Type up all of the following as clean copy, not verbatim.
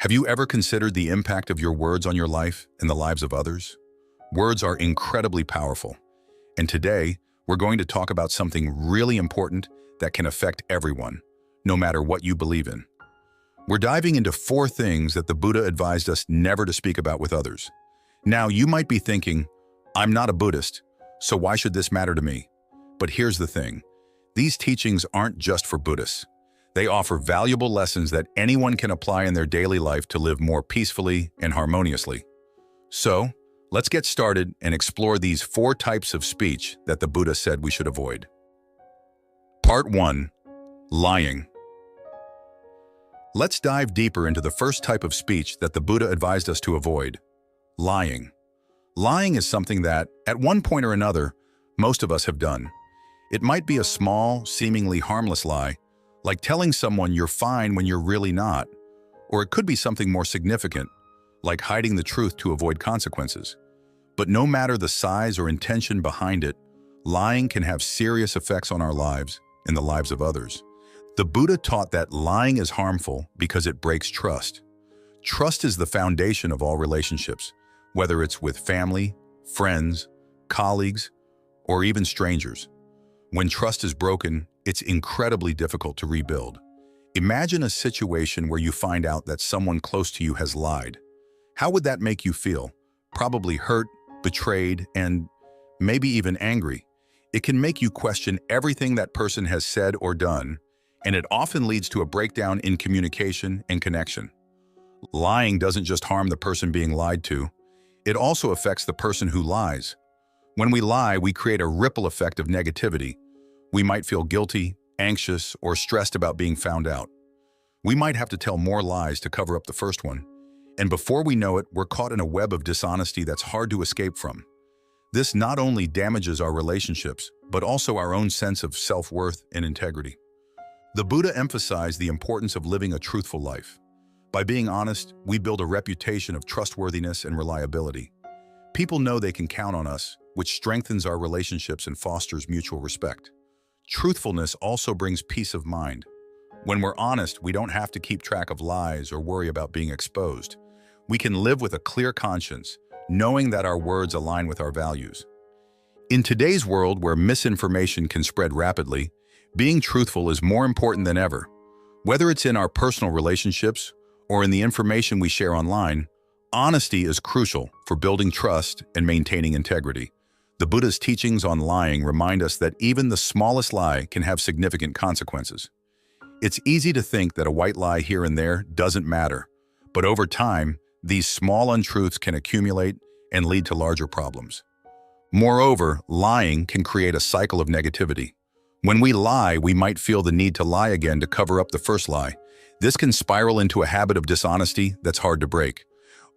Have you ever considered the impact of your words on your life and the lives of others? Words are incredibly powerful, and today we're going to talk about something really important that can affect everyone, no matter what you believe in. We're diving into 4 things that the Buddha advised us never to speak about with others. Now, you might be thinking, I'm not a Buddhist, so why should this matter to me? But here's the thing. These teachings aren't just for Buddhists. They offer valuable lessons that anyone can apply in their daily life to live more peacefully and harmoniously. So, let's get started and explore these 4 types of speech that the Buddha said we should avoid. Part 1. Lying. Let's dive deeper into the first type of speech that the Buddha advised us to avoid: lying. Lying is something that, at one point or another, most of us have done. It might be a small, seemingly harmless lie, like telling someone you're fine when you're really not, or it could be something more significant, like hiding the truth to avoid consequences. But no matter the size or intention behind it, lying can have serious effects on our lives and the lives of others. The Buddha taught that lying is harmful because it breaks trust. Trust is the foundation of all relationships, whether it's with family, friends, colleagues, or even strangers. When trust is broken, it's incredibly difficult to rebuild. Imagine a situation where you find out that someone close to you has lied. How would that make you feel? Probably hurt, betrayed, and maybe even angry. It can make you question everything that person has said or done, and it often leads to a breakdown in communication and connection. Lying doesn't just harm the person being lied to, it also affects the person who lies. When we lie, we create a ripple effect of negativity. We might feel guilty, anxious, or stressed about being found out. We might have to tell more lies to cover up the first one. And before we know it, we're caught in a web of dishonesty that's hard to escape from. This not only damages our relationships, but also our own sense of self-worth and integrity. The Buddha emphasized the importance of living a truthful life. By being honest, we build a reputation of trustworthiness and reliability. People know they can count on us, which strengthens our relationships and fosters mutual respect. Truthfulness also brings peace of mind. When we're honest, we don't have to keep track of lies or worry about being exposed. We can live with a clear conscience, knowing that our words align with our values. In today's world where misinformation can spread rapidly, being truthful is more important than ever. Whether it's in our personal relationships or in the information we share online, honesty is crucial for building trust and maintaining integrity. The Buddha's teachings on lying remind us that even the smallest lie can have significant consequences. It's easy to think that a white lie here and there doesn't matter, but over time, these small untruths can accumulate and lead to larger problems. Moreover, lying can create a cycle of negativity. When we lie, we might feel the need to lie again to cover up the first lie. This can spiral into a habit of dishonesty that's hard to break.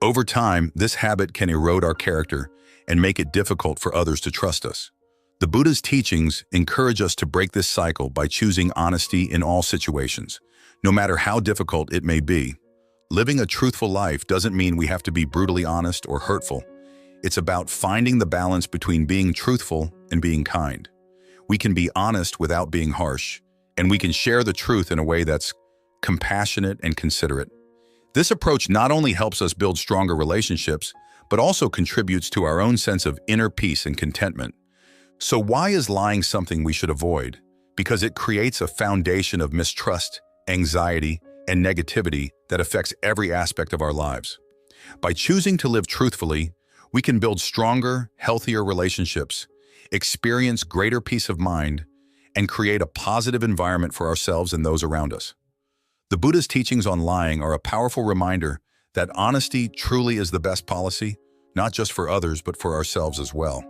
Over time, this habit can erode our character and make it difficult for others to trust us. The Buddha's teachings encourage us to break this cycle by choosing honesty in all situations, no matter how difficult it may be. Living a truthful life doesn't mean we have to be brutally honest or hurtful. It's about finding the balance between being truthful and being kind. We can be honest without being harsh, and we can share the truth in a way that's compassionate and considerate. This approach not only helps us build stronger relationships, but also contributes to our own sense of inner peace and contentment. So why is lying something we should avoid? Because it creates a foundation of mistrust, anxiety, and negativity that affects every aspect of our lives. By choosing to live truthfully, we can build stronger, healthier relationships, experience greater peace of mind, and create a positive environment for ourselves and those around us. The Buddha's teachings on lying are a powerful reminder that honesty truly is the best policy, not just for others, but for ourselves as well.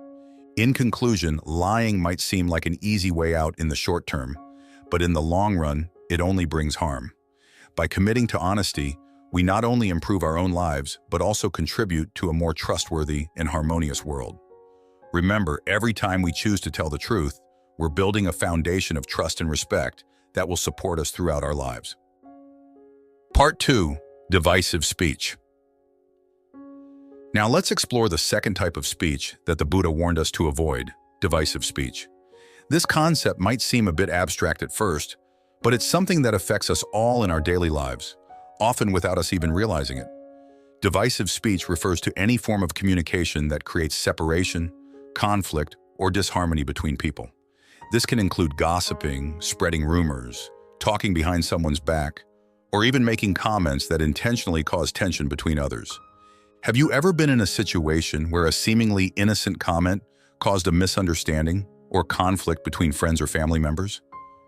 In conclusion, lying might seem like an easy way out in the short term, but in the long run, it only brings harm. By committing to honesty, we not only improve our own lives, but also contribute to a more trustworthy and harmonious world. Remember, every time we choose to tell the truth, we're building a foundation of trust and respect that will support us throughout our lives. Part 2. Divisive speech. Now let's explore the second type of speech that the Buddha warned us to avoid: divisive speech. This concept might seem a bit abstract at first, but it's something that affects us all in our daily lives. often without us even realizing it. Divisive speech refers to any form of communication that creates separation, conflict, or disharmony between people. This can include gossiping, spreading rumors, talking behind someone's back, or even making comments that intentionally cause tension between others. Have you ever been in a situation where a seemingly innocent comment caused a misunderstanding or conflict between friends or family members?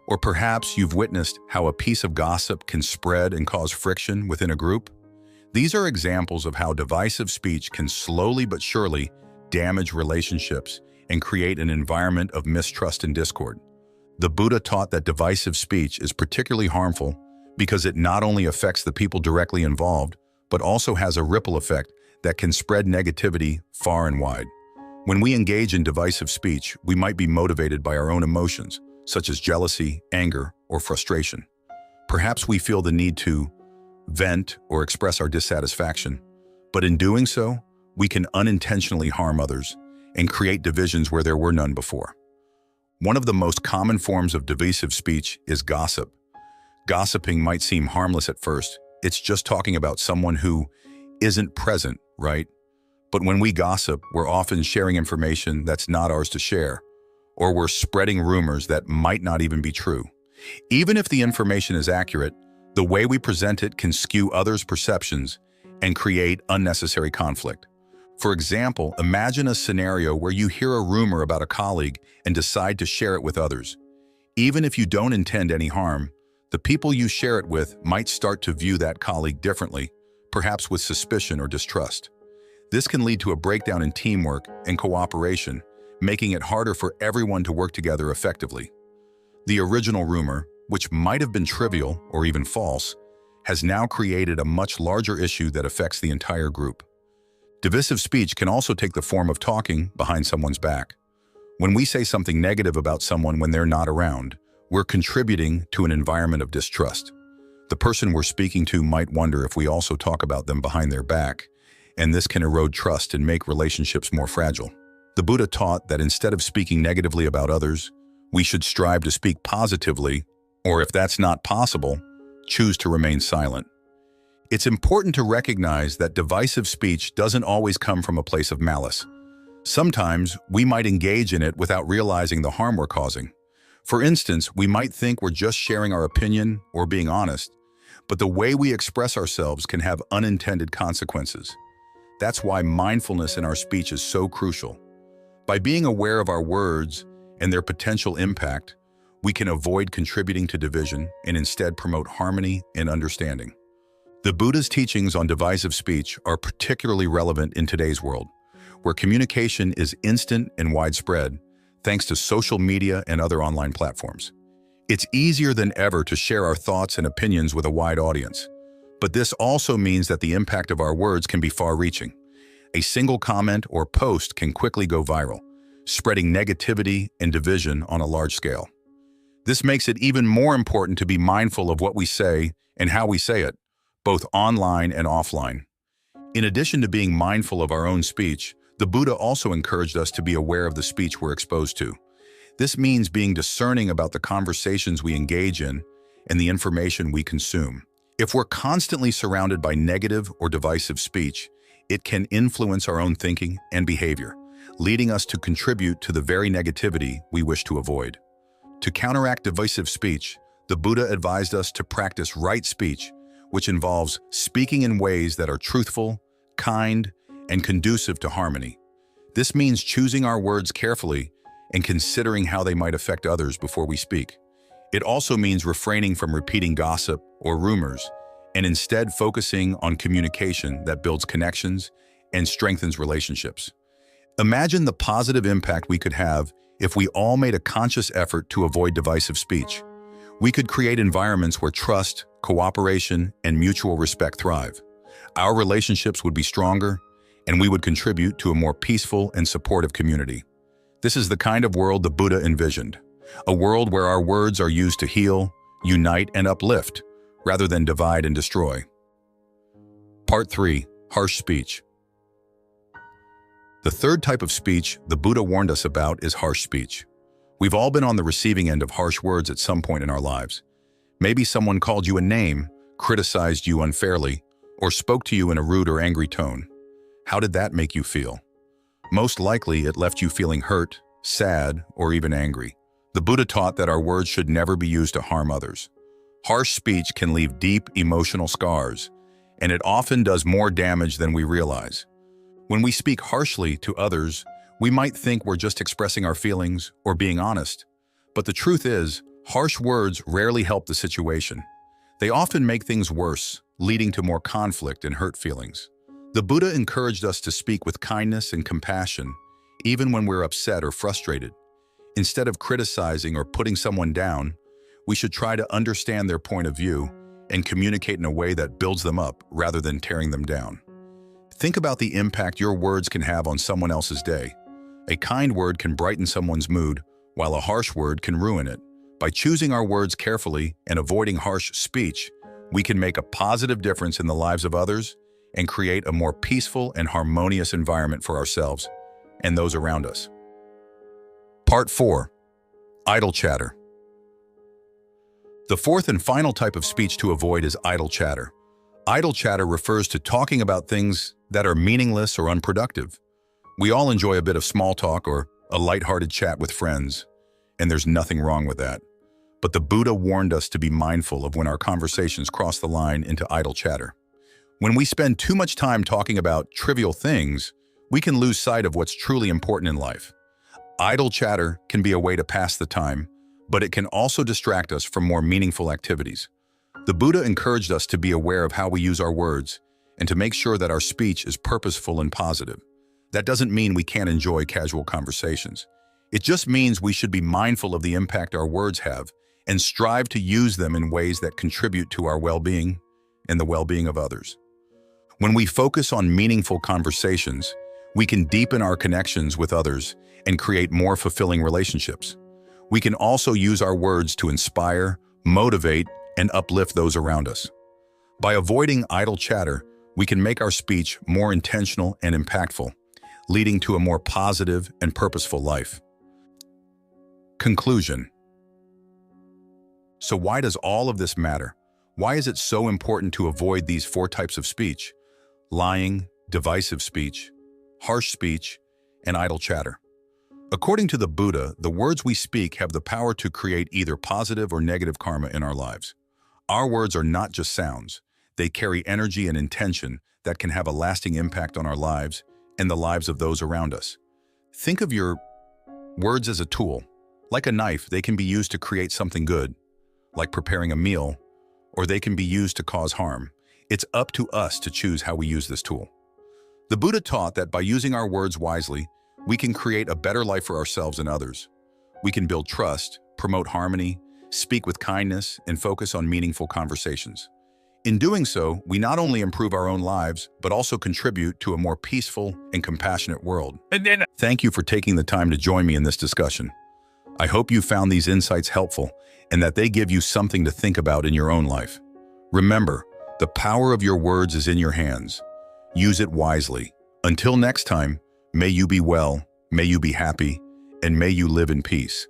Or perhaps you've witnessed how a piece of gossip can spread and cause friction within a group? These are examples of how divisive speech can slowly but surely damage relationships and create an environment of mistrust and discord. The Buddha taught that divisive speech is particularly harmful because it not only affects the people directly involved, but also has a ripple effect that can spread negativity far and wide. When we engage in divisive speech, we might be motivated by our own emotions, such as jealousy, anger, or frustration. Perhaps we feel the need to vent or express our dissatisfaction, but in doing so, we can unintentionally harm others and create divisions where there were none before. One of the most common forms of divisive speech is gossip. Gossiping might seem harmless at first. It's just talking about someone who isn't present, right? But when we gossip, we're often sharing information that's not ours to share, or we're spreading rumors that might not even be true. Even if the information is accurate, the way we present it can skew others' perceptions and create unnecessary conflict. For example, imagine a scenario where you hear a rumor about a colleague and decide to share it with others. Even if you don't intend any harm, the people you share it with might start to view that colleague differently, perhaps with suspicion or distrust. This can lead to a breakdown in teamwork and cooperation, making it harder for everyone to work together effectively. The original rumor, which might have been trivial or even false, has now created a much larger issue that affects the entire group. Divisive speech can also take the form of talking behind someone's back. When we say something negative about someone when they're not around, we're contributing to an environment of distrust. The person we're speaking to might wonder if we also talk about them behind their back, and this can erode trust and make relationships more fragile. The Buddha taught that instead of speaking negatively about others, we should strive to speak positively, or if that's not possible, choose to remain silent. It's important to recognize that divisive speech doesn't always come from a place of malice. Sometimes we might engage in it without realizing the harm we're causing. For instance, we might think we're just sharing our opinion or being honest, but the way we express ourselves can have unintended consequences. That's why mindfulness in our speech is so crucial. By being aware of our words and their potential impact, we can avoid contributing to division and instead promote harmony and understanding. The Buddha's teachings on divisive speech are particularly relevant in today's world, where communication is instant and widespread, thanks to social media and other online platforms. It's easier than ever to share our thoughts and opinions with a wide audience. But this also means that the impact of our words can be far-reaching. A single comment or post can quickly go viral, spreading negativity and division on a large scale. This makes it even more important to be mindful of what we say and how we say it, both online and offline. In addition to being mindful of our own speech, the Buddha also encouraged us to be aware of the speech we're exposed to. This means being discerning about the conversations we engage in and the information we consume. If we're constantly surrounded by negative or divisive speech, it can influence our own thinking and behavior, leading us to contribute to the very negativity we wish to avoid. To counteract divisive speech, the Buddha advised us to practice right speech, which involves speaking in ways that are truthful, kind, and conducive to harmony. This means choosing our words carefully and considering how they might affect others before we speak. It also means refraining from repeating gossip or rumors and instead focusing on communication that builds connections and strengthens relationships. Imagine the positive impact we could have if we all made a conscious effort to avoid divisive speech. We could create environments where trust, cooperation, and mutual respect thrive. Our relationships would be stronger, and we would contribute to a more peaceful and supportive community. This is the kind of world the Buddha envisioned, a world where our words are used to heal, unite, and uplift, rather than divide and destroy. Part 3. Harsh speech. The third type of speech the Buddha warned us about is harsh speech. We've all been on the receiving end of harsh words at some point in our lives. Maybe someone called you a name, criticized you unfairly, or spoke to you in a rude or angry tone. How did that make you feel? Most likely, it left you feeling hurt, sad, or even angry. The Buddha taught that our words should never be used to harm others. Harsh speech can leave deep emotional scars, and it often does more damage than we realize. When we speak harshly to others, we might think we're just expressing our feelings or being honest. But the truth is, harsh words rarely help the situation. They often make things worse, leading to more conflict and hurt feelings. The Buddha encouraged us to speak with kindness and compassion, even when we're upset or frustrated. Instead of criticizing or putting someone down, we should try to understand their point of view and communicate in a way that builds them up rather than tearing them down. Think about the impact your words can have on someone else's day. A kind word can brighten someone's mood, while a harsh word can ruin it. By choosing our words carefully and avoiding harsh speech, we can make a positive difference in the lives of others and create a more peaceful and harmonious environment for ourselves and those around us. Part 4. Idle chatter. The fourth and final type of speech to avoid is idle chatter. Idle chatter refers to talking about things that are meaningless or unproductive. We all enjoy a bit of small talk or a lighthearted chat with friends, and there's nothing wrong with that. But the Buddha warned us to be mindful of when our conversations cross the line into idle chatter. When we spend too much time talking about trivial things, we can lose sight of what's truly important in life. Idle chatter can be a way to pass the time, but it can also distract us from more meaningful activities. The Buddha encouraged us to be aware of how we use our words and to make sure that our speech is purposeful and positive. That doesn't mean we can't enjoy casual conversations. It just means we should be mindful of the impact our words have and strive to use them in ways that contribute to our well-being and the well-being of others. When we focus on meaningful conversations, we can deepen our connections with others and create more fulfilling relationships. We can also use our words to inspire, motivate, and uplift those around us. By avoiding idle chatter, we can make our speech more intentional and impactful, leading to a more positive and purposeful life. Conclusion. So why does all of this matter? Why is it so important to avoid these 4 types of speech? Lying, divisive speech, harsh speech, and idle chatter. According to the Buddha, the words we speak have the power to create either positive or negative karma in our lives. Our words are not just sounds. They carry energy and intention that can have a lasting impact on our lives and the lives of those around us. Think of your words as a tool. Like a knife, they can be used to create something good, like preparing a meal, or they can be used to cause harm. It's up to us to choose how we use this tool. The Buddha taught that by using our words wisely, we can create a better life for ourselves and others. We can build trust, promote harmony, speak with kindness, and focus on meaningful conversations. In doing so, we not only improve our own lives, but also contribute to a more peaceful and compassionate world. Thank you for taking the time to join me in this discussion. I hope you found these insights helpful and that they give you something to think about in your own life. Remember, the power of your words is in your hands. Use it wisely. Until next time, may you be well, may you be happy, and may you live in peace.